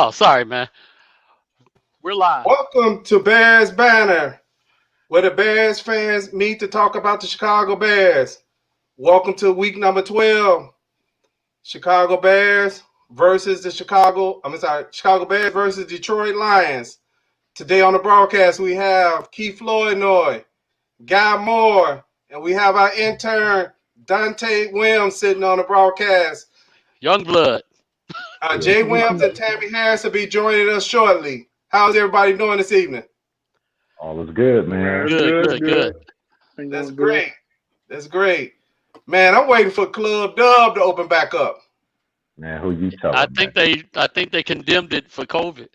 Oh, sorry, man. We're live. Welcome to Bears Banter, where the Bears fans meet to talk about the Chicago Bears. Welcome to week number 12. Chicago Bears versus Chicago Bears versus Detroit Lions. Today on the broadcast, we have Flournoy, Guy Moore, and we have our intern, Dante Williams, sitting on the broadcast. Young blood. Jaye Williams and Tammy Harris will be joining us shortly. How's everybody doing this evening? All is good, man. Good. That's great. That's great. Man, I'm waiting for Club Dub to open back up. Man, who you telling? I think they condemned it for COVID.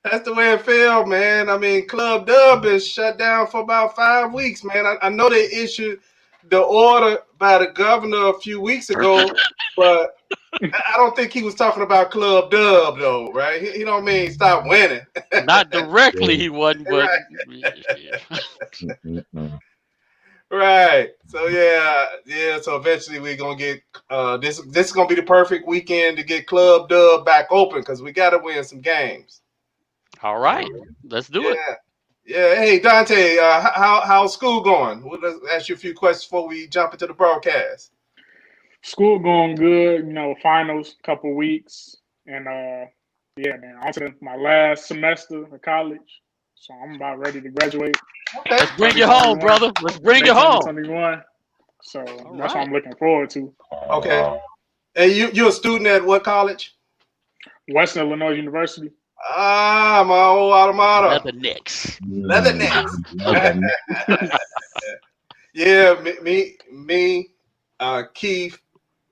That's the way it felt, man. I mean, Club Dub is shut down for about 5 weeks, man. I know they issued the order by the governor a few weeks ago, but I don't think he was talking about Club Dub, though, right? He don't mean stop winning. Not directly, he wasn't, but Right. So yeah. So eventually we're gonna get this. This is gonna be the perfect weekend to get Club Dub back open because we got to win some games. All right, let's do it. Yeah. Hey Dante, how's school going? Let's ask you a few questions before we jump into the broadcast. School going good, finals, couple weeks, and man, on to my last semester of college, so I'm about ready to graduate. Okay. Let's bring you home, brother. Let's bring you home. 21. So that's what I'm looking forward to. Okay. And you're a student at what college? Western Illinois University. Ah, my old alma mater. Leather necks. Yeah, me, Keith,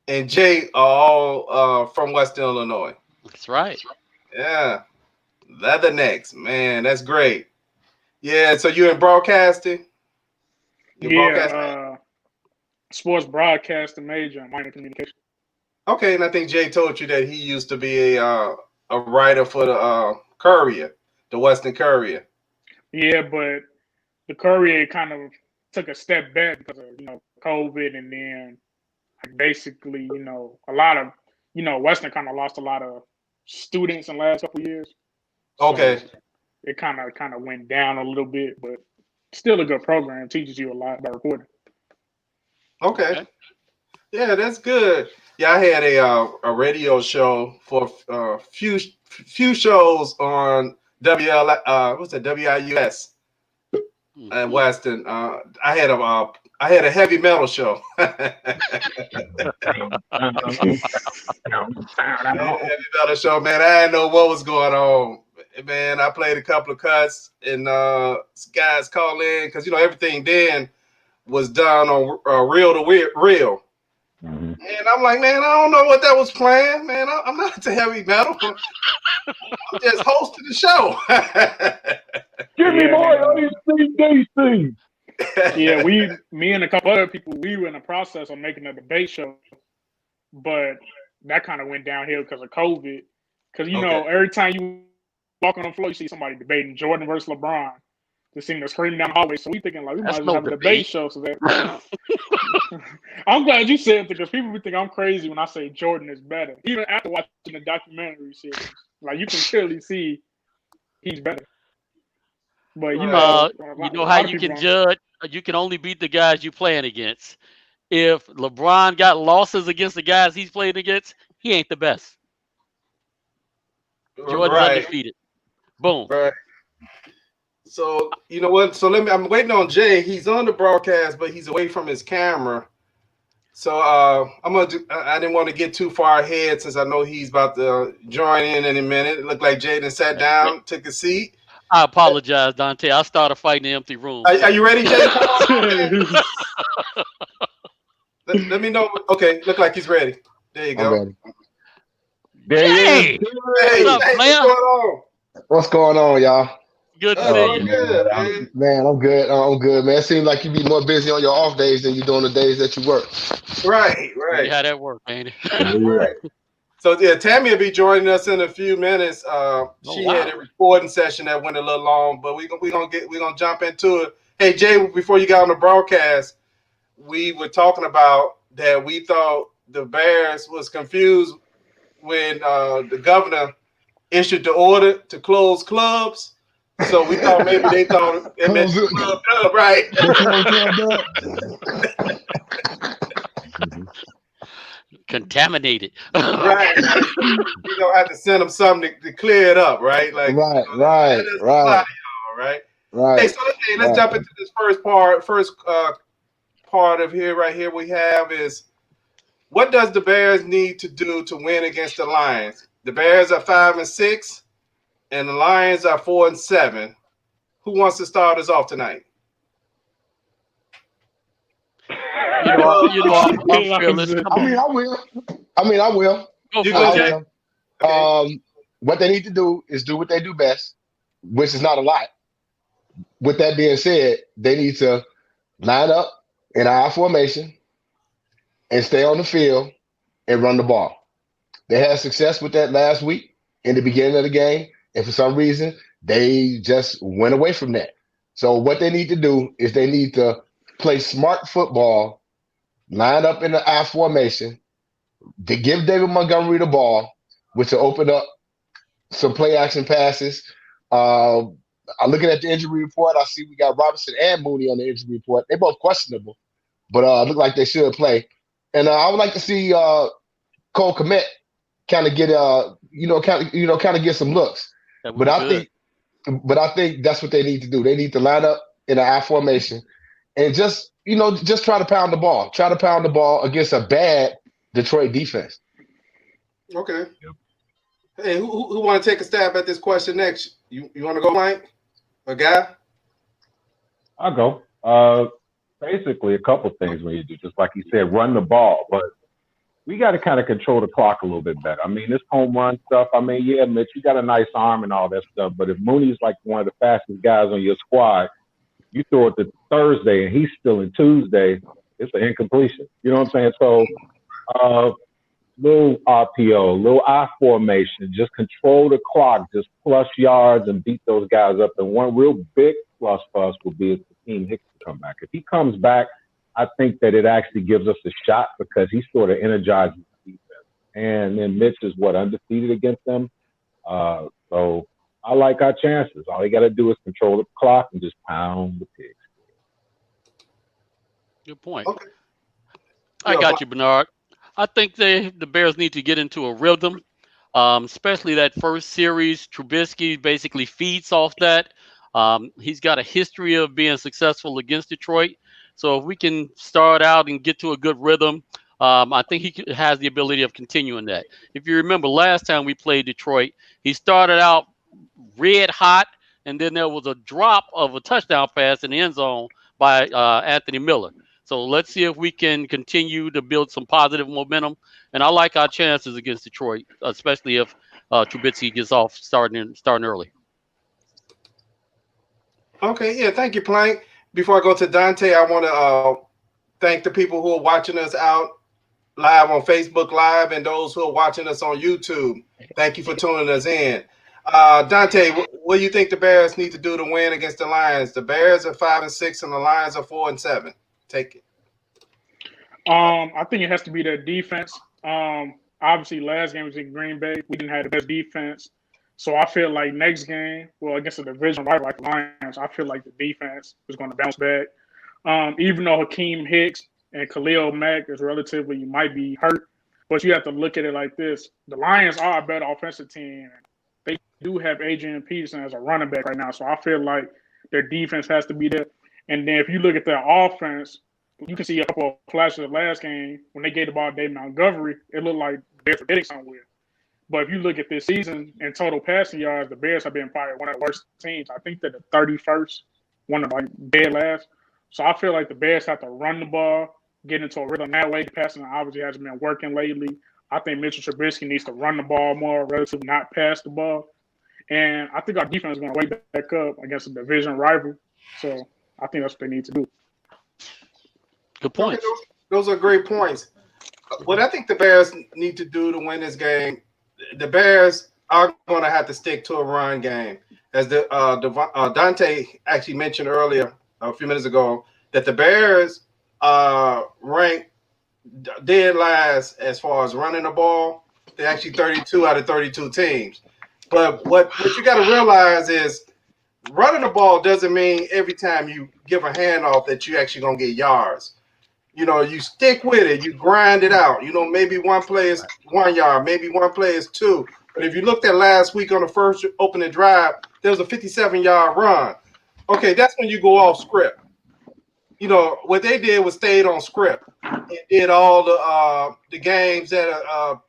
and Jay are all from Western Illinois. That's right. Yeah, leather necks, man, that's great. Yeah, so you're in broadcasting? Sports broadcasting major and minor communication. Okay, and I think Jay told you that he used to be a writer for the Courier, the Western Courier. Yeah, but the Courier kind of took a step back because of COVID, and then basically a lot of Western kind of lost a lot of students in the last couple of years. Okay. So it kind of went down a little bit, but still a good program. Teaches you a lot about reporting. Okay. Yeah, that's good. Yeah, I had a radio show for a few shows on WIUS at Western. I had a heavy metal show. Heavy metal show, man. I didn't know what was going on. Man, I played a couple of cuts, and guys call in because everything then was done on reel to reel. Mm-hmm. And I'm like, man, I don't know what that was playing, man. I'm not into heavy metal. I'm just hosting the show. Give me more of these CDC. Yeah, me and a couple other people, we were in the process of making a debate show, but that kind of went downhill because of COVID. Because every time you walk on the floor, you see somebody debating Jordan versus LeBron. Just seeing them screaming down the hallway. So we thinking we might as well have a debate show. So that I'm glad you said it because people think I'm crazy when I say Jordan is better. Even after watching the documentary series, you can clearly see he's better. But how you can judge. You can only beat the guys you're playing against. If LeBron got losses against the guys he's playing against, he ain't the best. Jordan's undefeated. Boom. Right. So you know what? So I'm waiting on Jay. He's on the broadcast, but he's away from his camera. So I didn't want to get too far ahead since I know he's about to join in a minute. It looked like Jaden sat down, took a seat. I apologize, Dante. I started fighting the empty room. Are you ready, Jay? let me know. Okay, look like he's ready. There you go. Hey, what's up, man? What's going on, y'all? Good to see you. Good, man, I'm good. I'm good, man. It seems like you be more busy on your off days than you do on the days that you work. Right. How that work, man? Right. So yeah, Tammy will be joining us in a few minutes. She had a recording session that went a little long, but we're gonna jump into it. Hey Jay, before you got on the broadcast, we were talking about that we thought the Bears was confused when the governor issued the order to close clubs. So we thought maybe they thought it meant club dub, right? Contaminated. Right. We're gonna have to send them something to clear it up, right? Like Right, that doesn't apply to y'all, right? Hey, so let's jump into this first part. First part of here, right here, we have is what does the Bears need to do to win against the Lions? The Bears are 5-6, and the Lions are 4-7. Who wants to start us off tonight? I'm fearless. Come on. I will. Go for it, Jay. What they need to do is do what they do best, which is not a lot. With that being said, they need to line up in I formation and stay on the field and run the ball. They had success with that last week in the beginning of the game, and for some reason, they just went away from that. So what they need to do is they need to play smart football, line up in the I formation, to give David Montgomery the ball, which will open up some play action passes. I'm looking at the injury report. I see we got Robinson and Mooney on the injury report. They're both questionable, but look like they should play. And I would like to see Cole Kmet kind of get get some looks. But I think that's what they need to do. They need to line up in an I formation and just try to pound the ball. Try to pound the ball against a bad Detroit defense. Okay. Hey, who want to take a stab at this question next? You want to go, Mike? A guy? I'll go. Basically, a couple things when you do, just like you said, run the ball. But we got to kind of control the clock a little bit better. I mean, this home run stuff, yeah, Mitch, you got a nice arm and all that stuff. But if Mooney's like one of the fastest guys on your squad, you throw it to Thursday and he's still in Tuesday, it's an incompletion. You know what I'm saying? So, little RPO, little I formation, just control the clock, just plus yards and beat those guys up. And one real big plus for us will be if Team Hicks to come back. If he comes back, I think that it actually gives us a shot because he sort of energizes the defense. And then Mitch is undefeated against them. So I like our chances. All he got to do is control the clock and just pound the pigs. Good point. Okay. I got you, Bernard. I think the Bears need to get into a rhythm, especially that first series. Trubisky basically feeds off that. He's got a history of being successful against Detroit. So if we can start out and get to a good rhythm, I think he has the ability of continuing that. If you remember last time we played Detroit, he started out red hot, and then there was a drop of a touchdown pass in the end zone by Anthony Miller. So let's see if we can continue to build some positive momentum. And I like our chances against Detroit, especially if Trubisky gets off starting early. Okay, yeah, thank you, Plank. Before I go to Dante, I want to thank the people who are watching us out live on Facebook Live and those who are watching us on YouTube. Thank you for tuning us in. Dante, what do you think the Bears need to do to win against the Lions? The Bears are 5-6 and the Lions are 4-7. Take it. I think it has to be their defense. Obviously, last game was in Green Bay. We didn't have the best defense. So I feel like next game, against a division rival like the Lions, I feel like the defense is going to bounce back. Even though Hakeem Hicks and Khalil Mack might be hurt, but you have to look at it like this. The Lions are a better offensive team. They do have Adrian Peterson as a running back right now. So I feel like their defense has to be there. And then if you look at their offense, you can see a couple of flashes of last game when they gave the ball to David Montgomery. It looked like the Bears were getting somewhere. But if you look at this season in total passing yards, the Bears have been probably one of the worst teams. I think they're the 31st, one of dead last. So I feel like the Bears have to run the ball, get into a rhythm that way. The passing obviously hasn't been working lately. I think Mitchell Trubisky needs to run the ball more, relatively not pass the ball. And I think our defense is going to wake back up against a division rival. So I think that's what they need to do. Good point. Okay, those are great points. What I think the Bears need to do to win this game, the Bears are going to have to stick to a run game. As Dante actually mentioned earlier, a few minutes ago, that the Bears rank dead last as far as running the ball. They're actually 32 out of 32 teams. But what you got to realize is running the ball doesn't mean every time you give a handoff that you actually gonna get yards. You stick with it, you grind it out. Maybe one play is 1 yard, maybe one play is two. But if you looked at last week on the first opening drive, there was a 57-yard run. Okay, that's when you go off script. What they did was stayed on script and did all the games that are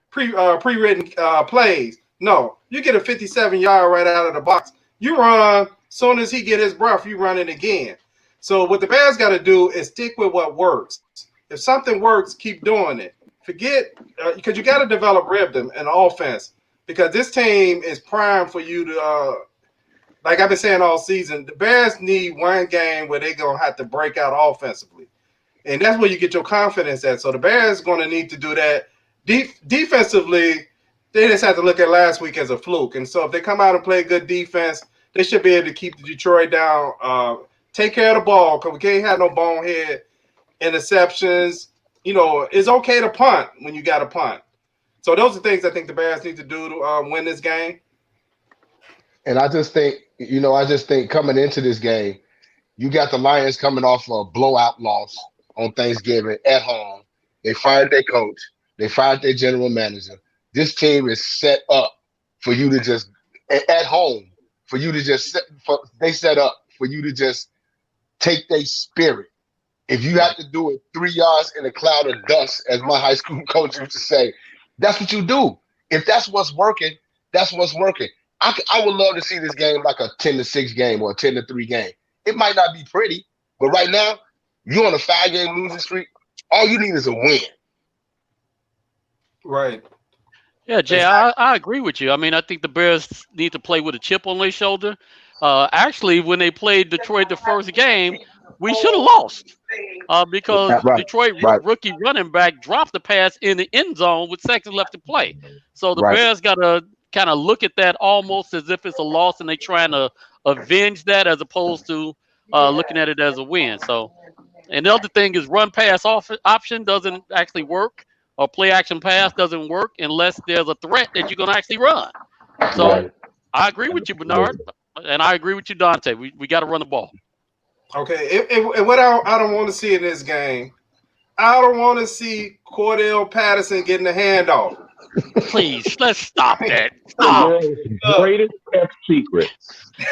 pre-written plays. No, you get a 57-yard right out of the box. You run, soon as he get his breath, you run it again. So what the Bears got to do is stick with what works. If something works, keep doing it. Forget, because you got to develop rhythm and offense, because this team is primed for you to, like I've been saying all season, the Bears need one game where they're going to have to break out offensively. And that's where you get your confidence at. So the Bears going to need to do that. Defensively, they just have to look at last week as a fluke. And so if they come out and play good defense, they should be able to keep the Detroit down, take care of the ball, because we can't have no bonehead interceptions. It's okay to punt when you got to punt. So those are things I think the Bears need to do to win this game. And I just think coming into this game, you got the Lions coming off a blowout loss on Thanksgiving at home. They fired their coach. They fired their general manager. This team is set up for you to just at home for you to just set up for you to just take their spirit. If you have to do it 3 yards in a cloud of dust, as my high school coach used to say, that's what you do. If that's what's working, that's what's working. I would love to see this game like a 10-6 game or a 10-3 game. It might not be pretty, but right now, you're on a 5-game losing streak. All you need is a win. Right. Yeah, Jay, I agree with you. I mean, I think the Bears need to play with a chip on their shoulder. Actually, when they played Detroit the first game, we should have lost because Detroit rookie running back dropped the pass in the end zone with seconds left to play. So the Bears got to kind of look at that almost as if it's a loss and they're trying to avenge that as opposed to looking at it as a win. So, and the other thing is run pass option doesn't actually work, or play action pass doesn't work unless there's a threat that you're going to actually run. So I agree with you, Bernard, and I agree with you, Dante. We got to run the ball. Okay, and what I don't want to see in this game, I don't want to see Cordell Patterson getting a handoff. Please, let's stop that. Stop. Greatest kept secret.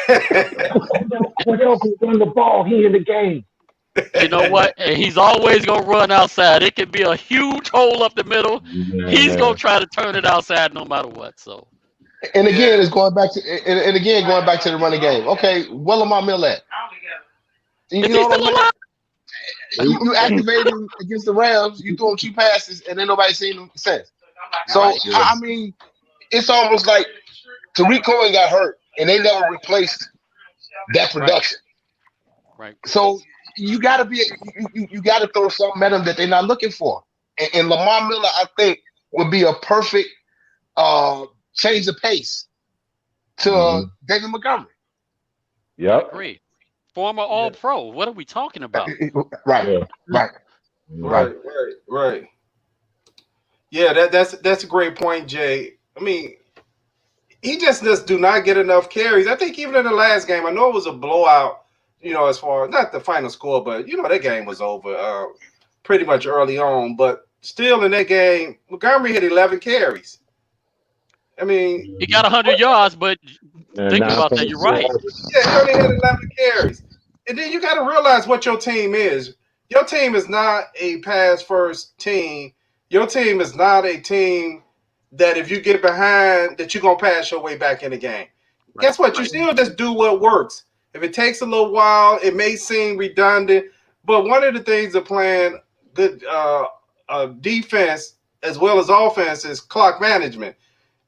Cordell can run the ball. He in the game. You know what? He's always going to run outside. It could be a huge hole up the middle. Yeah. He's going to try to turn it outside no matter what. So, and again, it's going back to the running game. Okay, where Lamar Miller at? You activated him against the Rams. You threw him 2 passes, and then nobody seen him since. So I mean, it's almost like Tariq Cohen got hurt, and they never replaced that production. Right. So you got to throw something at them that they're not looking for. And Lamar Miller, I think, would be a perfect change of pace to David Montgomery. Yep. Great. Former All-Pro. What are we talking about? Right. Yeah, that's a great point, Jay. I mean, he just do not get enough carries. I think even in the last game, I know it was a blowout, as far as not the final score, but that game was over pretty much early on. But still in that game, Montgomery had 11 carries. I mean, he got 100 yards, but think about that. You're right. Yeah, he only had 11 carries. And then you got to realize what your team is. Your team is not a pass-first team. Your team is not a team that if you get behind, that you're going to pass your way back in the game. Right. Guess what? You still just do what works. If it takes a little while, it may seem redundant. But one of the things of playing good defense as well as offense is clock management.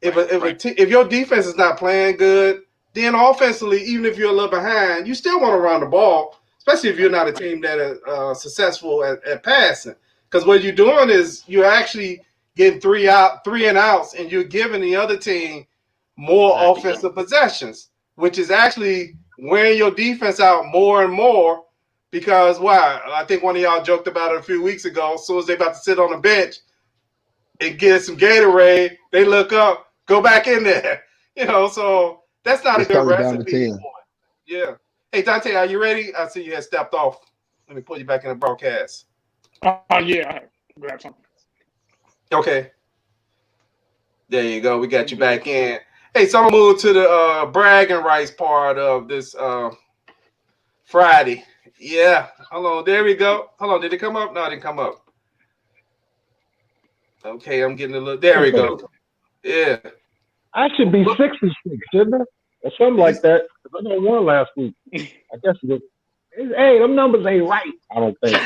If your defense is not playing good, then offensively, even if you're a little behind, you still want to run the ball, especially if you're not a team that is successful at passing. Because what you're doing is you're actually getting three and outs, and you're giving the other team more offensive possessions, which is actually wearing your defense out more and more Because why? I think one of y'all joked about it a few weeks ago. As soon as they about to sit on the bench and get some Gatorade, they look up, go back in there. So that's not a It's good coming down to recipe 10. for it. Yeah. Hey, Dante, are you ready? I see you had stepped off. Let me put you back in the broadcast. Yeah, I grab something. Okay. There you go. We got you back in. Hey, so I'm gonna move to the bragging rights part of this Friday. Yeah. Hold on. There we go. Hold on. Did it come up? No, it didn't come up. Okay, I'm getting a little. There we go. Yeah. I should be 66, shouldn't I? Or something like that. I know one last week. I guess it was. Hey, them numbers ain't right. I don't think.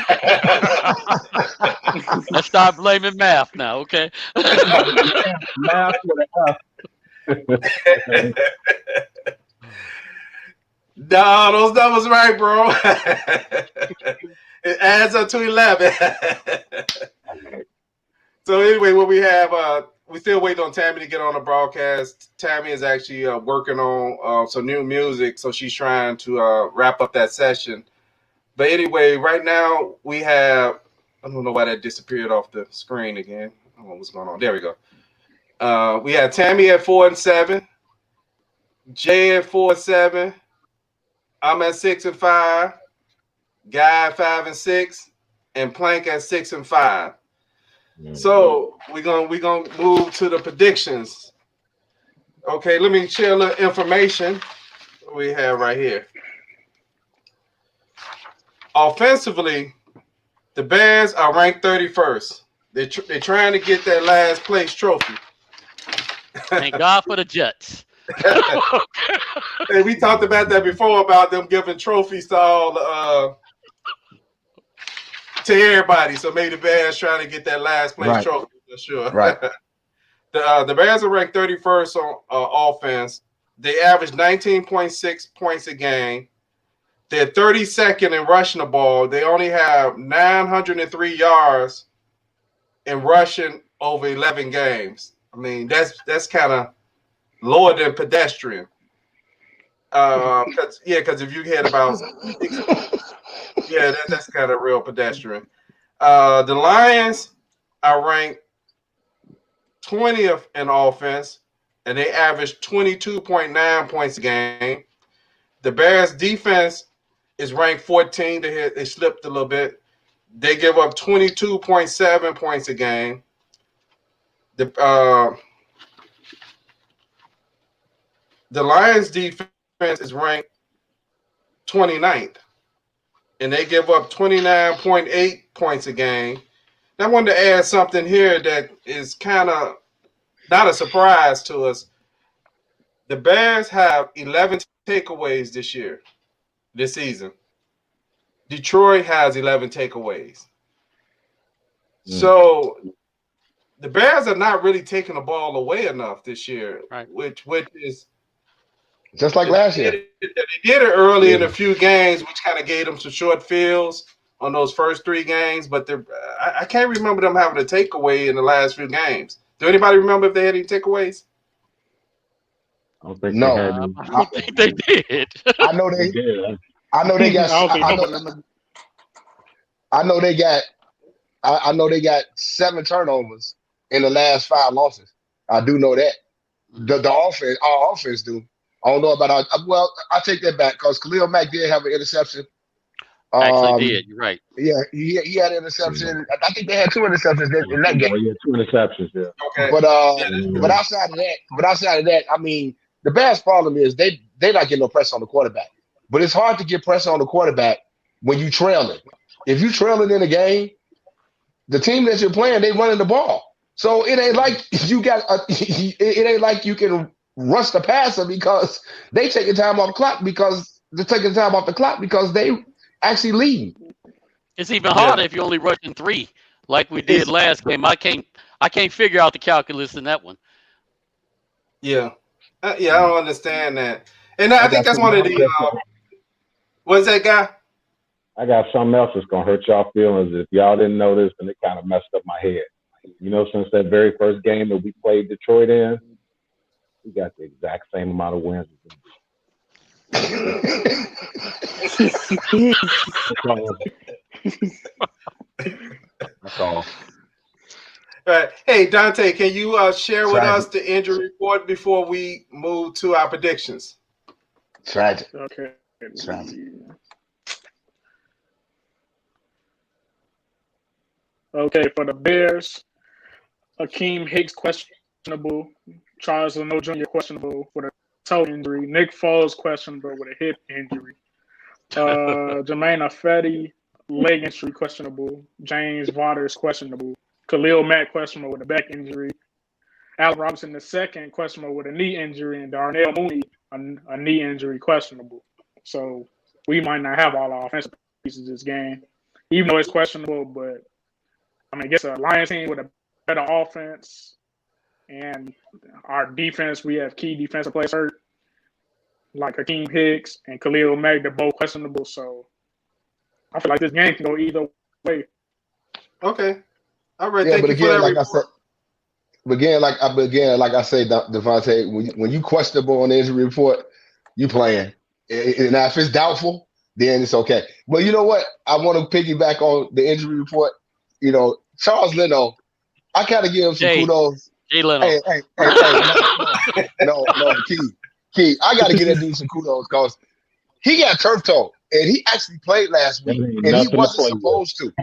Let's start blaming math now, okay? Math with an F. No, those numbers right, bro. It adds up to 11. So anyway, what we have, we still waiting on Tammy to get on the broadcast. Tammy is actually working on some new music, so she's trying to wrap up that session. But anyway, right now we have, I don't know why that disappeared off the screen again. I don't know what's going on. There we go. We have Tammy at 4-7, Jay at 4-7. I'm at 6-5, Guy at 5-6, and Plank at 6-5. So we're gonna move to the predictions. Okay, let me share a little information we have right here. Offensively, the Bears are ranked 31st. They're trying to get that last place trophy. Thank God for the Jets. Hey, we talked about that before about them giving trophies to all to everybody. So maybe the Bears trying to get that last place trophy for sure. Right. The Bears are ranked 31st on offense. They average 19.6 points a game. They're 32nd in rushing the ball. They only have 903 yards in rushing over 11 games. I mean, that's kind of lower than pedestrian. Because if you had about that's kind of real pedestrian. The Lions are ranked 20th in offense, and they average 22.9 points a game. The Bears defense is ranked 14th. They slipped a little bit. They give up 22.7 points a game. The Lions defense is ranked 29th, and they give up 29.8 points a game. And I wanted to add something here that is kind of not a surprise to us. The Bears have 11 takeaways this season. Detroit has 11 takeaways. So the Bears are not really taking the ball away enough this year, right. which is just like last year. They did it early in a few games, which kind of gave them some short fields on those first 3 games. But I can't remember them having a takeaway in the last few games. Do anybody remember if they had any takeaways? I don't think No. they had. I don't think they did. I know they. did. I know they got. I know they got 7 turnovers in the last 5 losses. I do know that. The offense, our offense do. I don't know about our. Well, I take that back because Khalil Mack did have an interception. Actually did. You're right. Yeah, he had an interception. I think they had 2 interceptions in that game. Yeah, 2 interceptions. Yeah. Okay. But outside of that, I mean, the Bears' problem is they not getting no pressure on the quarterback. But it's hard to get pressure on the quarterback when you trailing. If you trailing in a game, the team that you're playing, they running the ball. So it ain't like you got. It ain't like you can rush the passer because they taking time off the clock because they're taking time off the clock because they actually leading. It's even harder if you're only rushing 3, like we did last game. I can't figure out the calculus in that one. Yeah, I don't understand that, and I think that's one of the. What's that, Guy? I got something else that's gonna hurt y'all feelings. If y'all didn't know this, and it kind of messed up my head. Since that very first game that we played Detroit in, we got the exact same amount of wins. That's all. Right. Hey, Dante, can you share with Tragic. us the injury report before we move to our predictions? Tragic. Okay. Tragic. Okay, for the Bears, Akeem Hicks questionable, Charles Leno Jr. questionable with a toe injury, Nick Foles questionable with a hip injury, Jermaine Ifedi leg injury questionable, James Waters questionable, Khalil Mack questionable with a back injury, Al Robinson II questionable with a knee injury, and Darnell Mooney a knee injury questionable. So we might not have all our offensive pieces this game, even though it's questionable. But I mean, I guess a Lions team with a better offense and our defense, we have key defensive players hurt, like Hakeem Hicks and Khalil Mack. They're both questionable. So I feel like this game can go either way. Okay. All right. Yeah, Thank but you for again, that like I said, like I say, Devontae, when you questionable on the injury report, you playing. And now if it's doubtful, then it's okay. But you know what? I want to piggyback on the injury report. You know, Charles Leno, I kind of give him some kudos. Jay Leno. Hey, no, Key. I got to give that dude some kudos because he got turf toe, and he actually played last week, and he wasn't supposed to.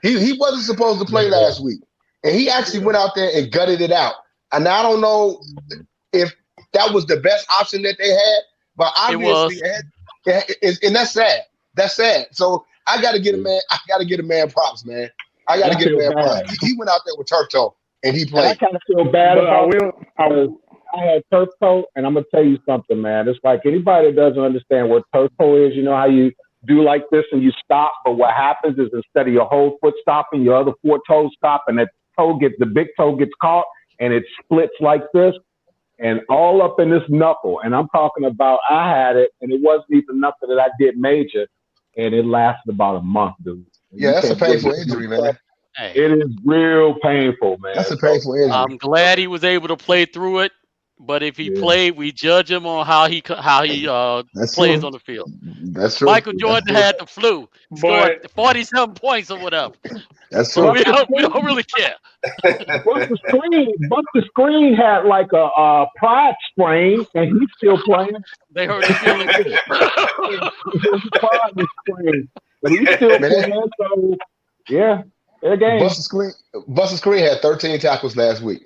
He wasn't supposed to play last week, and he actually went out there and gutted it out. And I don't know if that was the best option that they had, but obviously, and that's sad. That's sad. So I got to get a man. I got to get a man props, man. I got to get a man props. He went out there with turf toe, and he played. And I kind of feel bad about it. I had turf toe, and I'm gonna tell you something, man. It's like anybody that doesn't understand what turf toe is. You know how you do like this and you stop, but what happens is instead of your whole foot stopping, your other four toes stop, and the big toe gets caught, and it splits like this, and all up in this knuckle. And I'm talking about I had it, and it wasn't even nothing that I did major, and it lasted about a month, dude. Yeah, that's a painful injury, man. Hey, it is real painful, man. That's a painful injury. I'm glad he was able to play through it, but if he played, we judge him on how he plays on the field. That's true. Michael Jordan had the flu, scored 47 points or whatever. That's true. We don't really care. Buster Screen had like a pride sprain, and he's still playing. They hurt his feelings. But he's still playing. So yeah, they're game. Buster Screen had 13 tackles last week.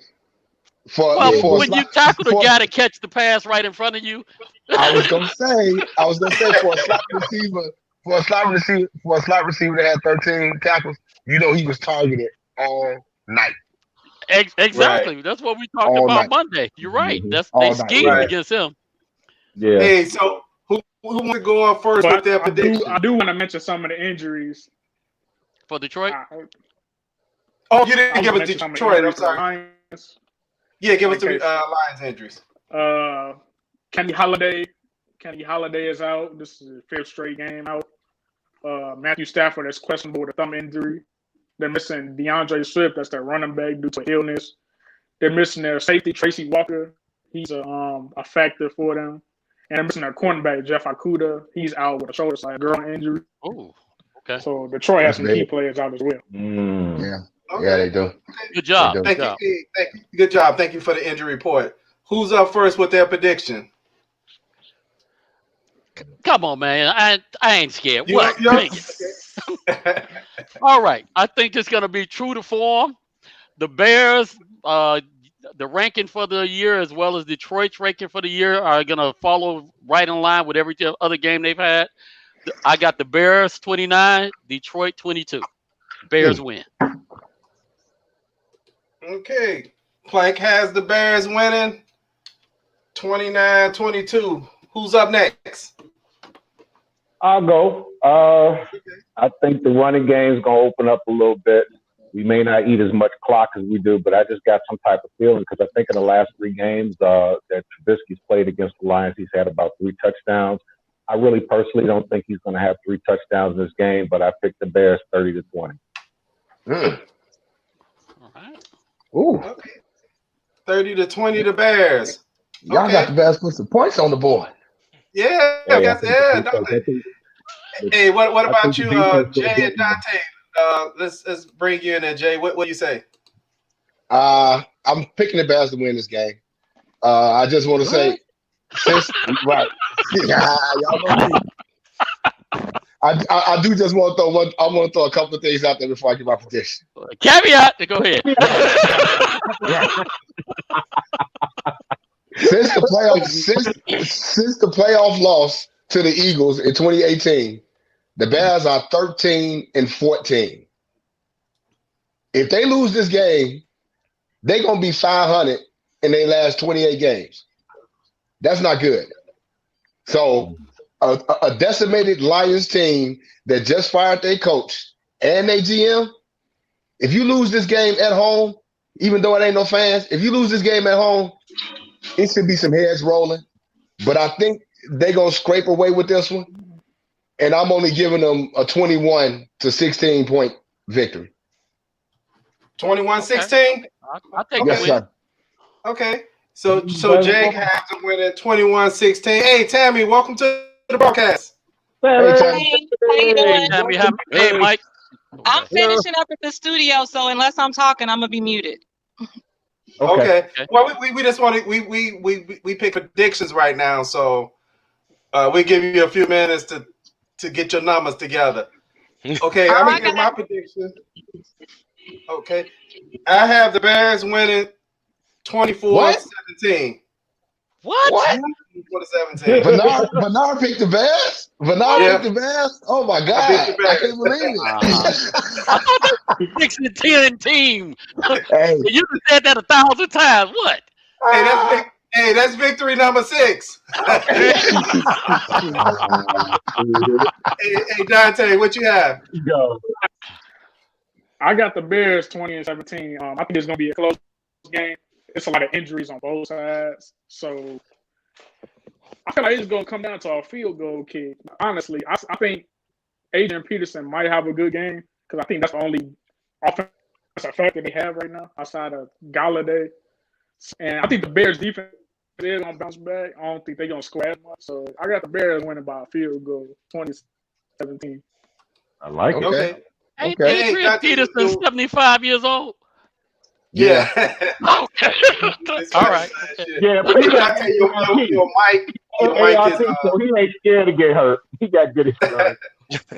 When you tackle the guy to catch the pass right in front of you, I was gonna say for a slot receiver that had 13 tackles, you know he was targeted all night. Exactly. Right. That's what we talked all about night. Monday. You're right. Mm-hmm. They schemed against him. Yeah. Hey, so who wants to go on first with their prediction? I do want to mention some of the injuries for Detroit. You didn't give us Detroit. I'm sorry. Yeah, give us the Lions injuries. Kenny Holiday is out. This is his 5th straight game out. Matthew Stafford is questionable with a thumb injury. They're missing DeAndre Swift. That's their running back due to illness. They're missing their safety, Tracy Walker. He's a factor for them. And they're missing their cornerback, Jeff Okudah. He's out with a shoulder groin injury. Oh, okay. So Detroit has some key players out as well. Yeah. Okay. Yeah, they do. Good job. Thank you. Good job. Thank you for the injury report. Who's up first with their prediction? Come on, man. I ain't scared. What? Okay. All right. I think it's going to be true to form. The Bears, the ranking for the year as well as Detroit's ranking for the year are going to follow right in line with every other game they've had. I got the Bears 29, Detroit 22. Bears win. Okay. Plank has the Bears winning 29-22. Who's up next? I'll go. I think the running game is going to open up a little bit. We may not eat as much clock as we do, but I just got some type of feeling because I think in the last 3 games that Trubisky's played against the Lions, he's had about 3 touchdowns. I really personally don't think he's going to have 3 touchdowns in this game, but I picked the Bears 30-20. All right. Ooh. Okay. 30-20 the Bears. Y'all got the Bears put some points on the board. Yeah. Hey, what I about think the you, defense will Jay get and them. Dante? Let's bring you in there, Jay. What do you say? I'm picking the Bears to win this game. I just want to What? say, since right, yeah, y'all know me. I do just want to throw one. I want to throw a couple of things out there before I give my prediction. Caveat. Go ahead. Right. Since the playoff, since the playoff loss to the Eagles in 2018, the Bears are 13-14. If they lose this game, they're gonna be 500 in their last 28 games. That's not good. So a decimated Lions team that just fired their coach and their GM, if you lose this game at home, even though it ain't no fans, if you lose this game at home, it should be some heads rolling. But I think they're gonna scrape away with this one. And I'm only giving them a 21-16 point victory. 21-16? I'll take the Yes, Okay. win. sir. Okay. So Jake has to win at 21-16. Hey, Tammy, welcome to the broadcast. Hey, Tam. Hey, how you Hey, doing? Tammy. Hey, Mike. I'm finishing up at the studio, so unless I'm talking, I'm gonna be muted. Okay. Okay. Well, we just want to we pick predictions right now, so we give you a few minutes to get your numbers together. Okay, All I'm gonna right, give guys. my prediction. Okay, I have the Bears winning 24-17. What? What? 24-17. Bernard picked the Bears? Bernard Yeah. picked the Bears? Oh my I God. picked the I Bears. can't believe it. I thought that was a 6-10 team. Hey, You just said that 1,000 times. What? That's victory number 6. Okay. Hey, Dante, what you have? Go. I got the Bears 20-17. I think it's gonna be a close game. It's a lot of injuries on both sides, so I feel like it's gonna come down to a field goal kick. Honestly, I think Adrian Peterson might have a good game because I think that's the only offensive factor they have right now outside of Galladay. And I think the Bears defense is gonna bounce back. I don't think they're gonna score as much. So I got the Bears winning by a field goal, 20-17. I like it. Okay. Ain't Okay. Adrian Dante, Peterson 75 years old? Yeah. Okay. All right. Okay. Yeah, but he Hey, got Dante, your mic is so he ain't scared to get hurt. He got good insurance.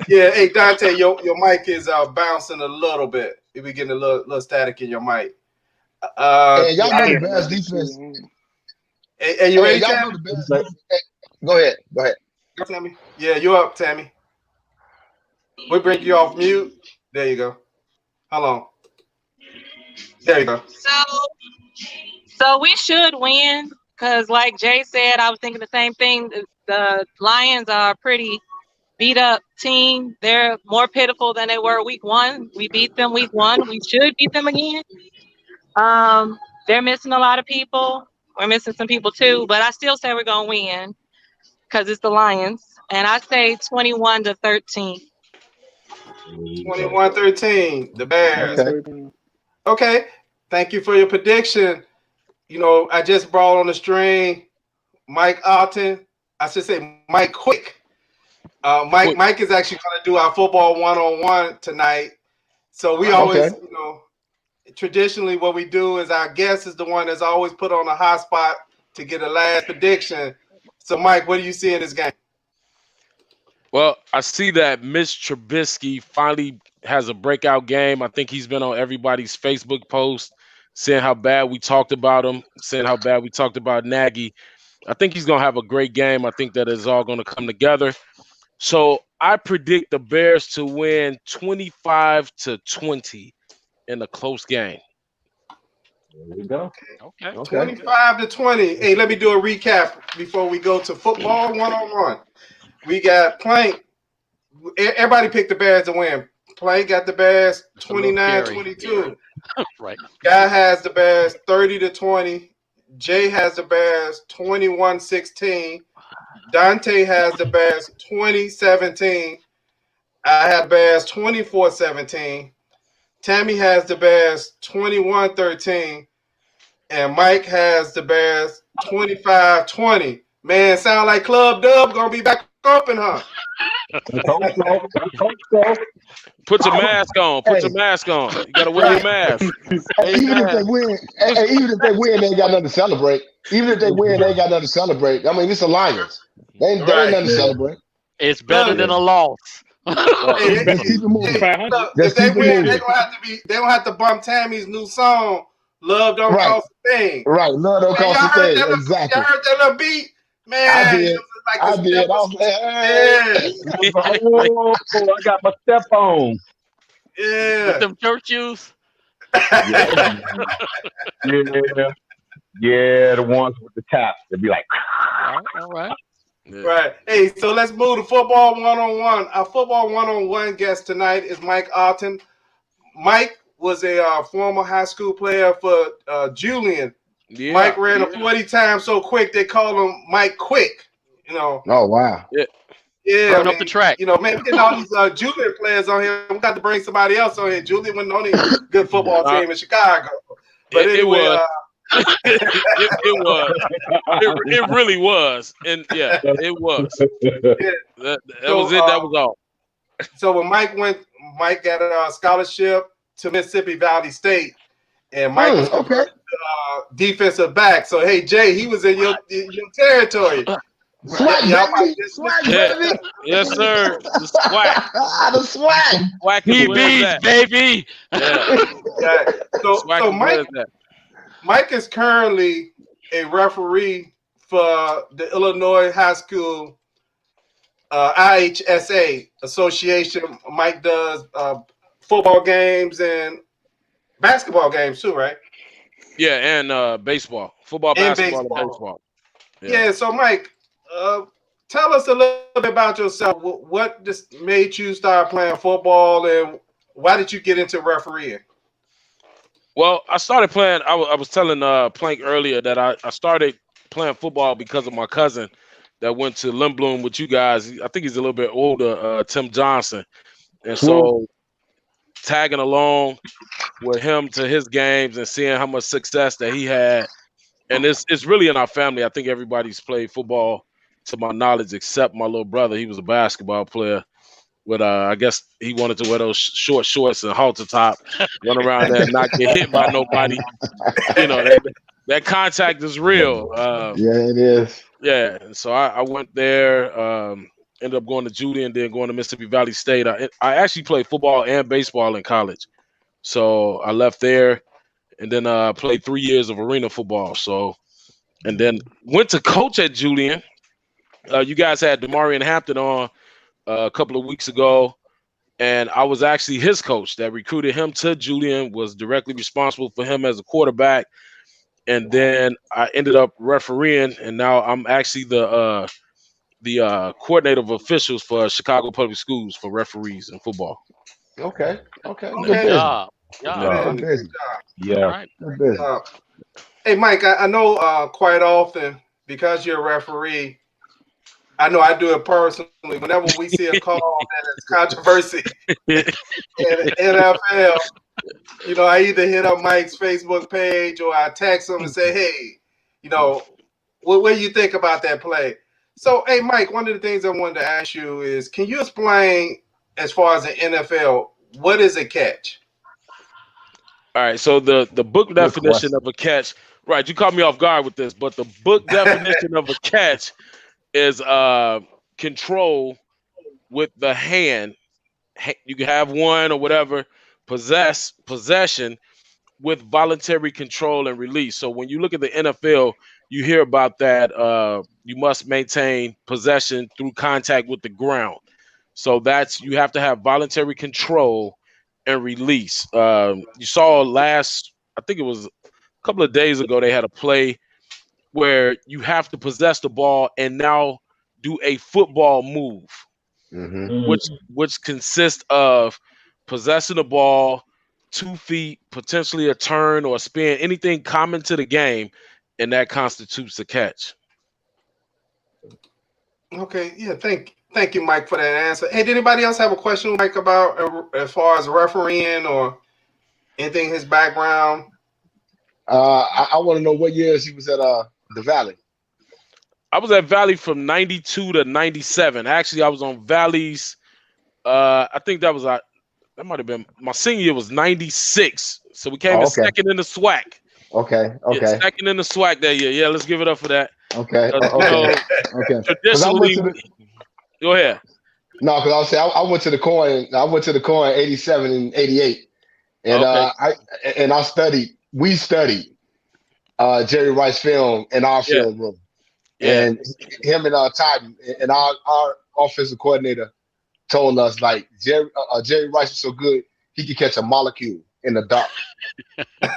yeah. Hey, Dante, your mic is bouncing a little bit. You be getting a little static in your mic. hey, y'all know the Yeah, Bears man. defense. Hey, you ready, Hey, y'all know Tammy? the Bears defense. Hey, go ahead. Tammy? Yeah, you up, Tammy. We bring you off mute. There you go. How long? There you go. So we should win because, like Jay said, I was thinking the same thing. The Lions are a pretty beat up team. They're more pitiful than they were week 1. We beat them week 1. We should beat them again. They're missing a lot of people. We're missing some people too, but I still say we're gonna win because it's the Lions, and I say 21-13. 21-13. The Bears. Okay. Okay. Thank you for your prediction. You know, I just brought on the string Mike Outten. I should say Mike Quick. Mike is actually going to do our football one-on-one tonight. So we always, Okay. traditionally what we do is our guest is the one that's always put on a hot spot to get a last prediction. So, Mike, what do you see in this game? Well, I see that Mitch Trubisky finally has a breakout game. I think he's been on everybody's Facebook post, saying how bad we talked about him, saying how bad we talked about Nagy. I think he's going to have a great game. I think that it's all going to come together. So I predict the Bears to win 25-20 in a close game. There you go. Okay. 25-20. Hey, let me do a recap before we go to football one-on-one. We got Plank. Everybody picked the Bears to win. Plank got the Bears It's a little scary. 29-22. Right. Guy has the Bears 30-20. Jay has the Bears 21-16. Dante has the Bears 20-17. I have Bears 24-17. Tammy has the Bears 21-13. And Mike has the Bears 25-20. Man, sound like Club Dub gonna be back open, huh? Let's hope so. Let's hope so. Put your mask on. Put your Hey, mask on. You gotta wear your mask. Wear your even if they mask. win, even if they win, they ain't got nothing to celebrate. Even if they win, they ain't got nothing to celebrate. I mean, it's the Lions. They ain't Right. nothing to celebrate. It's better Look, than Yeah. a loss. hey, It's Just better. keep it moving. 500. look, if Just they keep it win, moving. they gonna have to bump Tammy's new song, "Love Don't Right. Cost a Thing." Right. Love don't Man, cost a thing. y'all Exactly. heard that little beat? I Man, it did. was like I the did. step I was, was like, hey. yeah, Oh, I got my step on. With yeah. them church shoes. Yeah, yeah, yeah. The ones with the taps. They'd be like, All right. Yeah. Right. Hey, so let's move to football one-on-one. Our football one-on-one guest tonight is Mike Outten. Mike was a former high school player for Julian. Yeah. Mike ran a 40 times so quick they call him Mike Quick. You know, Oh wow. yeah, Burn I up the mean, track. you know, man, we getting all these Julian players on here. We got to bring somebody else on here. Julian wasn't the only good football Uh, team in Chicago. But it anyway, was. It was. It really was. And yeah, it was. yeah. That was So, it. That was all. so when Mike got a scholarship to Mississippi Valley State, and Mike was Okay. converted to defensive back. So hey, Jay, he was in your territory. Swag, Y'all baby. just Swag, Yeah. baby. Yes, sir. The swag. The swag. Swag is where's PBs, that? baby. Yeah. yeah. Swag So is where's that? Mike is currently a referee for the Illinois High School IHSA Association. Mike does football games and basketball games too, right? Yeah, and baseball. Football, And basketball, and baseball. baseball. Yeah. So Mike, tell us a little bit about yourself. What just made you start playing football, and why did you get into refereeing? Well, I started playing. I was telling Plank earlier that I started playing football because of my cousin that went to Lindblom with you guys. I think he's a little bit older, Tim Johnson. And Swoop. so tagging along with him to his games and seeing how much success that he had. And it's really in our family. I think everybody's played football to my knowledge, except my little brother. He was a basketball player. With I guess he wanted to wear those short shorts and halter top, run around there and not get hit by nobody. You know, that contact is real. Yeah, it is. Yeah, and so I went there, ended up going to Judy and then going to Mississippi Valley State. I actually played football and baseball in college. So I left there and then played 3 years of arena football. So and then went to coach at Julian. You guys had Demarion Hampton on a couple of weeks ago, and I was actually his coach that recruited him to Julian, was directly responsible for him as a quarterback. And then I ended up refereeing, and now I'm actually the coordinator of officials for Chicago Public Schools for referees in football. Okay. Okay. Good Good Okay. business. job. Yeah. Yeah. Good Good business. job. All yeah. right. Good business. Hey, Mike, I know quite often because you're a referee, I know I do it personally. Whenever we see a call that is controversy in the NFL, you know, I either hit up Mike's Facebook page or I text him and say, hey, you know, what do you think about that play? So, hey, Mike, one of the things I wanted to ask you is, can you explain, as far as the NFL, what is a catch? All right, so the book Good definition question. of a catch, right? You caught me off guard with this, but the book definition of a catch is control with the hand. You can have one or whatever, possession with voluntary control and release. So when you look at the NFL, you hear about that. You must maintain possession through contact with the ground. So that's you have to have voluntary control and release. You saw I think it was a couple of days ago, they had a play where you have to possess the ball and now do a football move, Mm-hmm. which consists of possessing the ball, 2 feet, potentially a turn or a spin, anything common to the game, and that constitutes a catch. Okay, yeah, thank you, Mike, for that answer. Hey, did anybody else have a question, Mike, about as far as refereeing or anything his background? I want to know what years he was at the Valley. I was at Valley from 92 to 97. Actually, I was on Valley's. I think that might have been my senior year was 96. So we came Oh, in okay. second in the SWAC. Okay. Yeah, second in the SWAC that year. Yeah, let's give it up for that. Okay. You know, Okay. Because I went traditionally, to the go ahead. no, because I was saying I went to the coin. I went to the coin 87 and 88, and Okay. I studied. We studied Jerry Rice film in our Yeah. film room, Yeah. and him and Todd and our offensive coordinator told us like Jerry Rice was so good he could catch a molecule in the dark.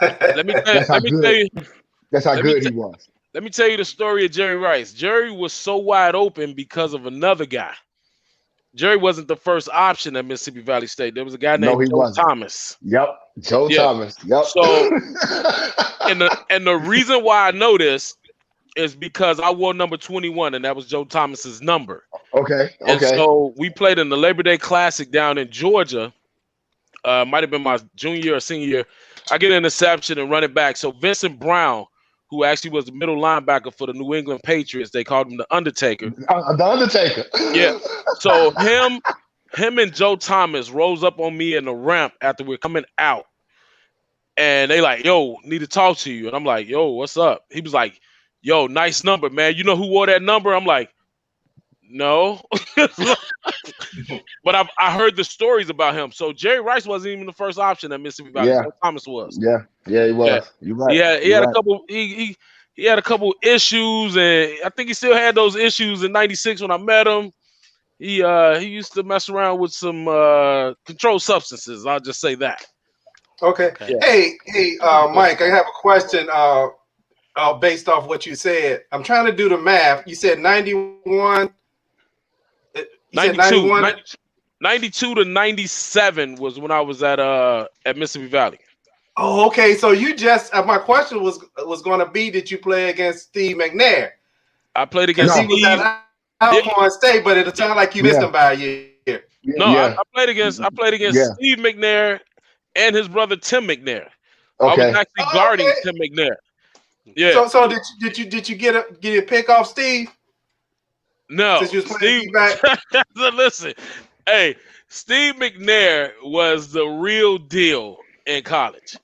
Let me tell you. That's how good he was. Let me tell you the story of Jerry Rice. Jerry was so wide open because of another guy. Jerry wasn't the first option at Mississippi Valley State. There was a guy named Joe Thomas. Yep, Joe Thomas. Yep. So, and the reason why I know this is because I wore number 21, and that was Joe Thomas's number. Okay. And so we played in the Labor Day Classic down in Georgia. Might have been my junior year or senior year. I get an interception and run it back. So Vincent Brown, who actually was the middle linebacker for the New England Patriots, they called him the Undertaker. The Undertaker. Yeah. So him and Joe Thomas rose up on me in the ramp after we're coming out. And they like, yo, need to talk to you. And I'm like, yo, what's up? He was like, yo, nice number, man. You know who wore that number? I'm like, no. But I heard the stories about him. So Jerry Rice wasn't even the first option at Mississippi Valley. Yeah. Joe Thomas was. Yeah, he was. Yeah. You're right. Yeah, he had a couple. He had a couple issues, and I think he still had those issues in '96 when I met him. He used to mess around with some controlled substances. I'll just say that. Okay. Yeah. Hey, Mike, I have a question based off what you said. I'm trying to do the math. You said 91. 92 to 97 was when I was at Mississippi Valley. Oh, okay. So you just my question was going to be, did you play against Steve McNair? I played against Steve. He was at Alcorn State, but it sounded like you missed him by a year. No, I played against Steve McNair and his brother Tim McNair. Okay. I was actually guarding Tim McNair. Yeah. So did you get a pick off Steve? No. Since you was playing back? Listen, hey, Steve McNair was the real deal in college.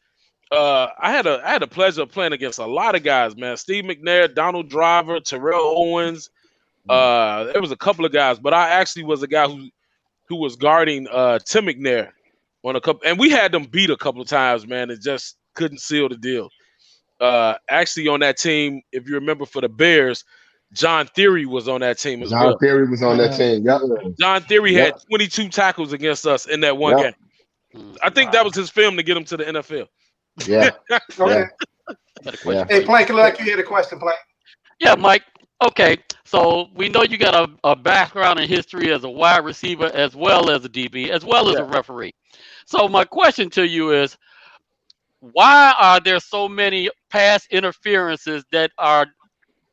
I had a pleasure of playing against a lot of guys, man. Steve McNair, Donald Driver, Terrell Owens. There was a couple of guys, but I actually was a guy who was guarding Tim McNair on a couple, and we had them beat a couple of times, man. It just couldn't seal the deal. Actually, on that team, if you remember, for the Bears, John Theory was on that team as well. John Theory was on that team. Yep. John Theory had 22 tackles against us in that one game. I think that was his film to get him to the NFL. Yeah. Okay. Yeah. Hey, Plank, like you had a question, Plank. Yeah, Mike. Okay, so we know you got a background in history as a wide receiver, as well as a DB, as well as a referee. So my question to you is, why are there so many pass interferences that are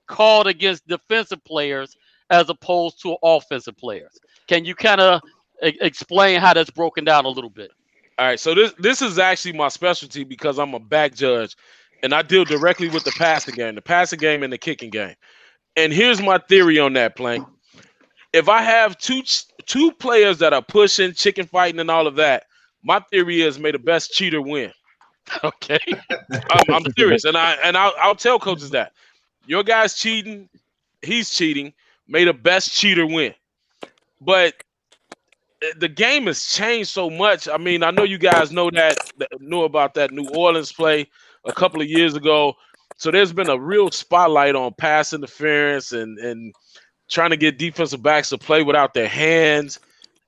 called against defensive players as opposed to offensive players? Can you kind of explain how that's broken down a little bit? All right, so this is actually my specialty because I'm a back judge, and I deal directly with the passing game and the kicking game. And here's my theory on that, Plank. If I have two players that are pushing, chicken fighting, and all of that, my theory is may the best cheater win. Okay, I'm serious, and I'll tell coaches that your guy's cheating, he's cheating. May the best cheater win. But the game has changed so much. I mean, I know you guys knew about that New Orleans play a couple of years ago. So there's been a real spotlight on pass interference and trying to get defensive backs to play without their hands.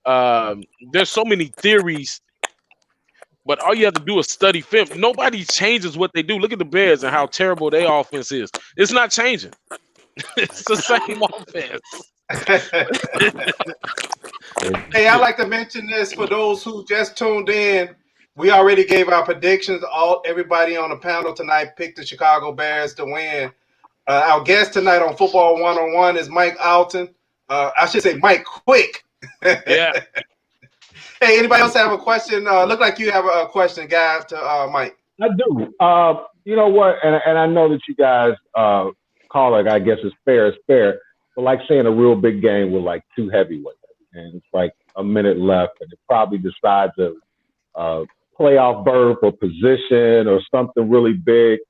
There's so many theories, but all you have to do is study film. Nobody changes what they do. Look at the Bears and how terrible their offense is. It's not changing. It's the same offense. Hey, I'd like to mention this for those who just tuned in. We already gave our predictions. Everybody on the panel tonight picked the Chicago Bears to win. Our guest tonight on Football 101 is Mike Outten. I should say Mike Quick. Yeah. Hey, anybody else have a question? Look like you have a question, guy, to Mike. I do. You know what? And I know that you guys call it, I guess, is fair is fair. But like saying a real big game with like two heavyweights, and it's like a minute left, and it probably decides a playoff berth or position or something really big.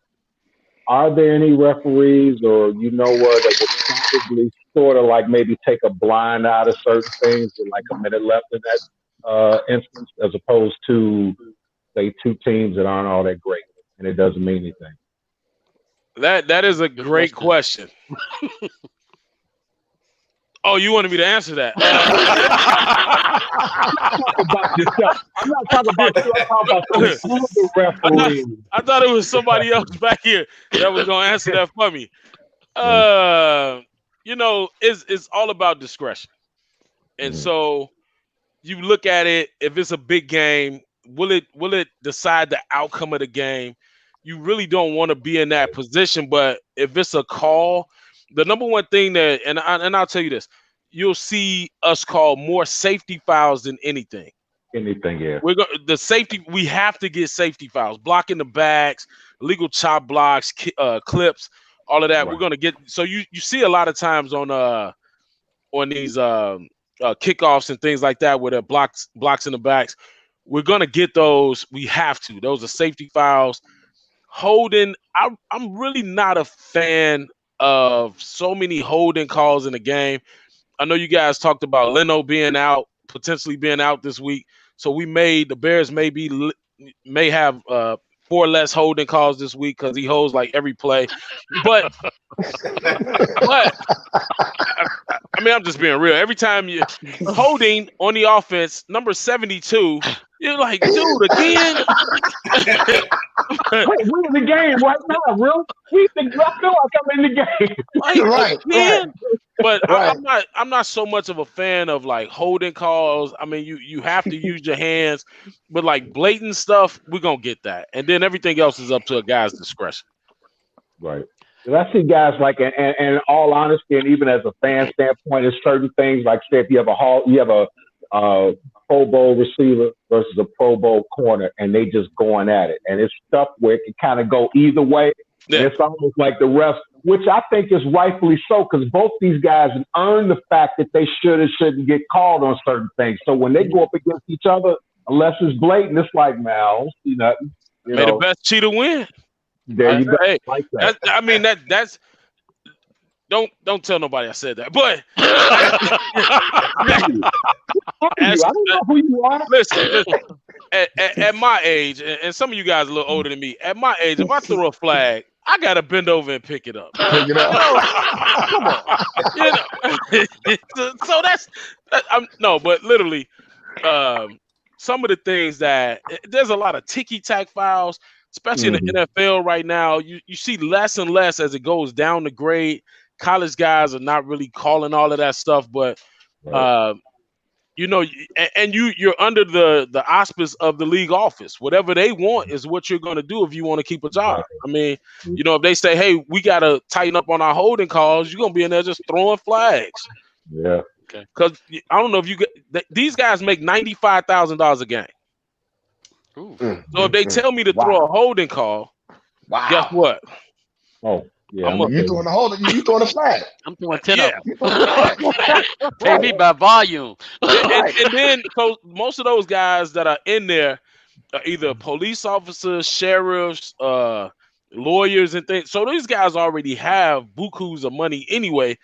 Are there any referees, or you know what, that would probably sort of like maybe take a blind eye to certain things with like a minute left in that instance, as opposed to say two teams that aren't all that great and it doesn't mean anything? That is a great question. Oh, you wanted me to answer that? About yourself. I'm not talking about you. I'm talking about the referees. I thought it was somebody else back here that was going to answer that for me. You know, it's all about discretion. And so you look at it, if it's a big game, will it decide the outcome of the game? You really don't want to be in that position, but if it's a call, the number one thing that, and I'll tell you this, you'll see us call more safety fouls than anything. Anything, yeah. The safety, we have to get safety fouls, blocking the backs, illegal chop blocks, clips, all of that. Right. We're gonna get. So you see a lot of times on these kickoffs and things like that where the blocks in the backs. We're gonna get those. We have to. Those are safety fouls. Holding, I'm really not a fan of so many holding calls in the game. I know you guys talked about Leno potentially being out this week. So the Bears may have 4 less holding calls this week because he holds like every play. But I mean, I'm just being real. Every time you holding on the offense, number 72, you're like, dude, again. We're in the game right now, real. I feel like I'm in the game. Right. But I'm not so much of a fan of like holding calls. I mean, you have to use your hands, but like blatant stuff, we're gonna get that, and then everything else is up to a guy's discretion. Right. I see guys like, and in all honesty, and even as a fan standpoint, there's certain things like, say, if you have a Pro Bowl receiver versus a Pro Bowl corner, and they just going at it, and it's stuff where it can kind of go either way. Yeah. And it's almost like the refs, which I think is rightfully so, because both these guys have earned the fact that they should and shouldn't get called on certain things. So when they go up against each other, unless it's blatant, it's like, man, I don't see nothing. May the best cheater win. There you go. Hey, like that. That's don't tell nobody I said that. But I don't know who you are. Listen, at my age, and some of you guys are a little older than me. At my age, if I throw a flag, I gotta bend over and pick it up. Pick it up. Come on. So that's no, but literally, some of the things that there's a lot of ticky-tack fouls. Especially in the NFL right now, you see less and less as it goes down the grade. College guys are not really calling all of that stuff, but you're under the auspice of the league office. Whatever they want is what you're going to do if you want to keep a job. I mean, if they say, hey, we got to tighten up on our holding calls, you're going to be in there just throwing flags. Yeah. Because I don't know if these guys make $95,000 a game. So if they tell me to throw a holding call, guess what? Oh, yeah. You throwing a holding, you throwing a flag. I'm throwing 10 of them. Pay me by volume. And then so most of those guys that are in there are either police officers, sheriffs, lawyers, and things. So these guys already have bukus of money anyway,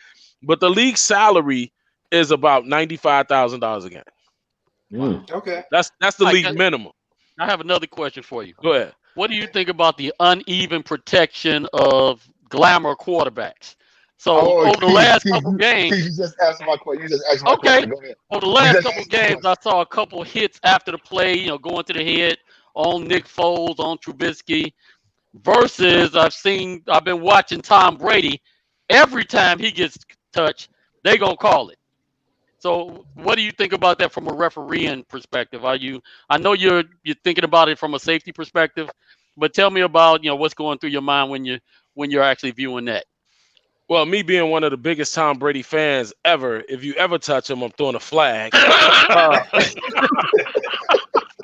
but the league salary is about $95,000 a game. Okay. That's the league minimum. I have another question for you. Go ahead. What do you think about the uneven protection of glamour quarterbacks? So over the last couple games, you just answered my question. Okay. Over the last couple games, I saw a couple hits after the play, going to the head on Nick Foles, on Trubisky. Versus I've been watching Tom Brady. Every time he gets touched, they gonna call it. So what do you think about that from a refereeing perspective? I know you're thinking about it from a safety perspective, but tell me about what's going through your mind when you're actually viewing that. Well, me being one of the biggest Tom Brady fans ever, if you ever touch him, I'm throwing a flag.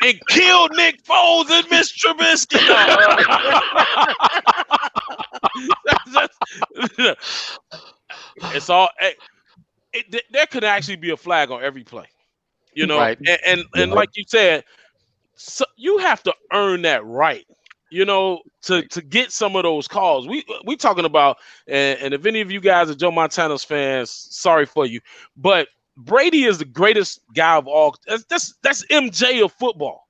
And kill Nick Foles and Miss Trubisky. It's all. There could actually be a flag on every play. Right. And like you said, so you have to earn that right. To get some of those calls. We talking about, and if any of you guys are Joe Montana's fans, sorry for you, but Brady is the greatest guy of all. That's MJ of football.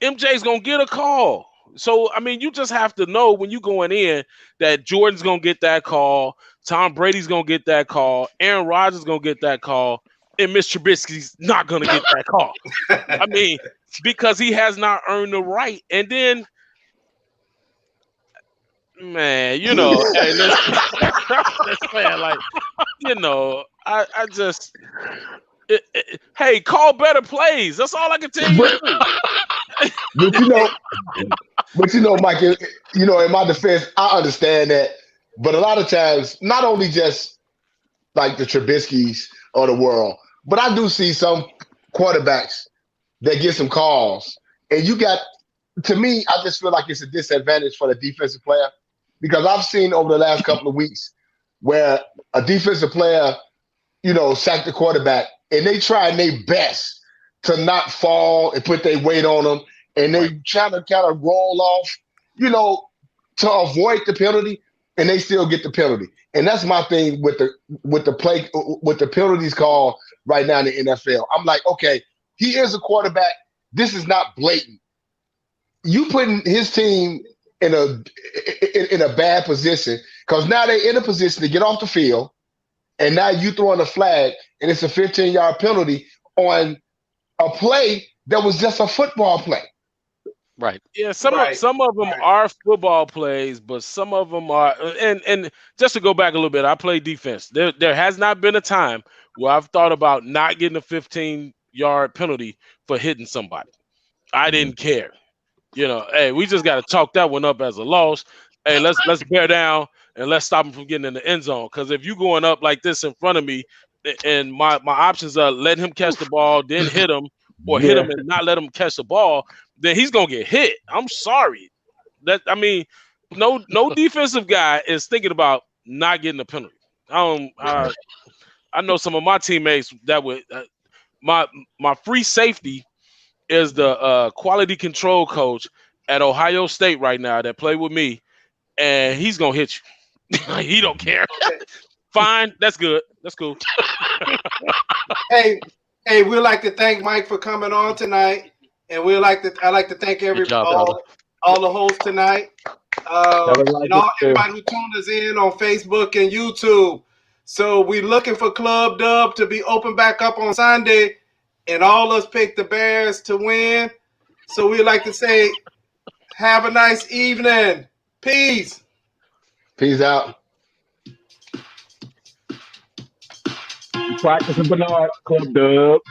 MJ's gonna get a call. So I mean, you just have to know when you going in that Jordan's gonna get that call, Tom Brady's gonna get that call, Aaron Rodgers gonna get that call, and Mitch Trubisky's not gonna get that call. I mean, because he has not earned the right. And then, man, hey, listen, man, like, I just, hey, call better plays. That's all I can tell you to do. But Mike, in my defense, I understand that. But a lot of times, not only just like the Trubisky's of the world, but I do see some quarterbacks that get some calls. And to me, I just feel like it's a disadvantage for the defensive player because I've seen over the last couple of weeks where a defensive player, sacked the quarterback and they try their best to not fall and put their weight on them. And they try to kind of roll off, to avoid the penalty, and they still get the penalty. And that's my thing with the penalties call right now in the NFL. I'm like, okay, he is a quarterback. This is not blatant. You putting his team in a bad position because now they're in a position to get off the field, and now you throwing a flag, and it's a 15-yard penalty on a play that was just a football play. Right. Yeah, some of them are football plays, but some of them are. And just to go back a little bit, I play defense. There has not been a time where I've thought about not getting a 15-yard penalty for hitting somebody. I didn't care. Hey, we just got to chalk that one up as a loss. Hey, let's bear down and let's stop him from getting in the end zone. Because if you going up like this in front of me, and my options are letting him catch the ball, then hit him, or hit him and not let him catch the ball, then he's gonna get hit. I'm sorry. No defensive guy is thinking about not getting a penalty. I know some of my teammates that would. My free safety is the quality control coach at Ohio State right now that played with me, and he's gonna hit you. He don't care. Fine, that's good. That's cool. Hey, we'd like to thank Mike for coming on tonight, and I'd like to thank all the hosts tonight, and everybody who tuned us in on Facebook and YouTube. So we're looking for Club Dub to be open back up on Sunday, and all us picked the Bears to win. So we'd like to say, have a nice evening. Peace. Peace out. Practicing Bernard, Club Dub.